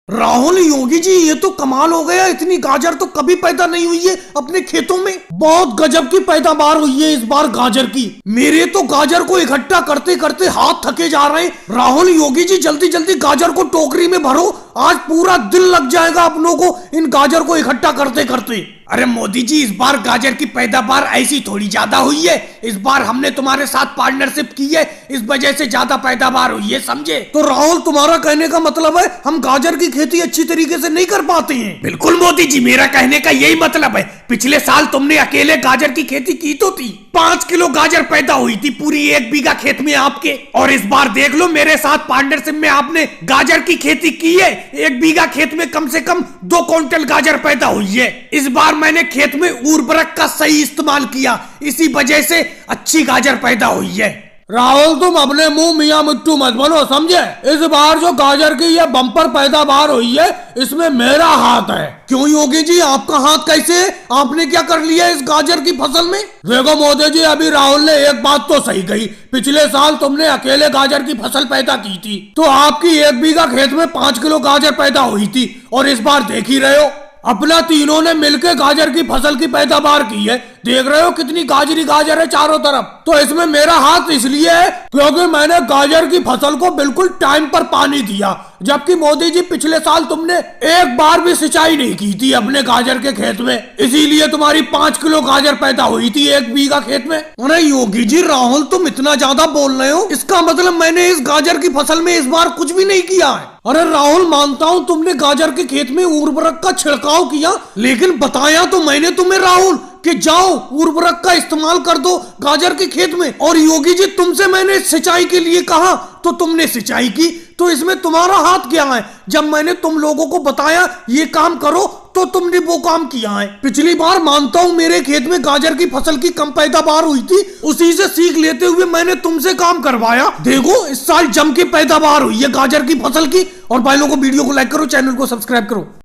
राहुल योगी जी, ये तो कमाल हो गया। इतनी गाजर तो कभी पैदा नहीं हुई है अपने खेतों में। बहुत गजब की पैदावार हुई है इस बार गाजर की। मेरे तो गाजर को इकट्ठा करते करते हाथ थके जा रहे हैं। राहुल योगी जी, जल्दी जल्दी गाजर को टोकरी में भरो। आज पूरा दिन लग जाएगा अपनों को इन गाजर को इकट्ठा करते करते। अरे मोदी जी, इस बार गाजर की पैदावार ऐसी थोड़ी ज्यादा हुई है। इस बार हमने तुम्हारे साथ पार्टनरशिप की है, इस वजह से ज्यादा पैदावार हुई है, समझे? तो राहुल, तुम्हारा कहने का मतलब है हम गाजर की खेती अच्छी तरीके से नहीं कर पाते हैं? बिल्कुल मोदी जी, मेरा कहने का यही मतलब है। पिछले साल तुमने अकेले गाजर की खेती की तो थी, 5 किलो गाजर पैदा हुई थी पूरी 1 बीघा खेत में आपके। और इस बार देख लो, मेरे साथ पार्टनरशिप में आपने गाजर की खेती की है। 1 बीघा खेत में कम से कम 2 क्विंटल गाजर पैदा हुई है। इस बार मैंने खेत में उर्वरक का सही इस्तेमाल किया, इसी वजह से अच्छी गाजर पैदा हुई है। राहुल, तुम अपने मुंह मियां मिट्टू मत बनो, समझे? इस बार जो गाजर की ये बम्पर पैदावार हुई है, इसमें मेरा हाथ है। क्यों योगी जी, आपका हाथ कैसे? आपने क्या कर लिया इस गाजर की फसल में? देखो मोदी जी, अभी राहुल ने एक बात तो सही कही। पिछले साल तुमने अकेले गाजर की फसल पैदा की थी, तो आपकी 1 बीघा खेत में 5 किलो गाजर पैदा हुई थी। और इस बार देख ही रहे हो, अपना तीनों ने मिलकर गाजर की फसल की पैदावार की है। देख रहे हो कितनी गाजरी गाजर है चारों तरफ। तो इसमें मेरा हाथ इसलिए है क्योंकि मैंने गाजर की फसल को बिल्कुल टाइम पर पानी दिया, जबकि मोदी जी पिछले साल तुमने एक बार भी सिंचाई नहीं की थी अपने गाजर के खेत में, इसीलिए तुम्हारी 5 किलो गाजर पैदा हुई थी 1 बीघा खेत में। अरे योगी जी, राहुल तुम इतना ज्यादा बोल रहे हो, इसका मतलब मैंने इस गाजर की फसल में इस बार कुछ भी नहीं किया है। अरे राहुल, मानता हूँ तुमने गाजर के खेत में उर्वरक का छिड़काव किया, लेकिन बताया तो मैंने तुम्हें राहुल कि जाओ उर्वरक का इस्तेमाल कर दो गाजर के खेत में। और योगी जी, तुमसे मैंने सिंचाई के लिए कहा तो तुमने सिंचाई की, तो इसमें तुम्हारा हाथ क्या है? जब मैंने तुम लोगों को बताया ये काम करो तो तुमने वो काम किया है। पिछली बार मानता हूँ मेरे खेत में गाजर की फसल की कम पैदावार हुई थी, उसी से सीख लेते हुए मैंने तुमसे काम करवाया। देखो इस साल जम के पैदावार हुई है गाजर की फसल की। और भाई लोगों को वीडियो को लाइक करो, चैनल को सब्सक्राइब करो।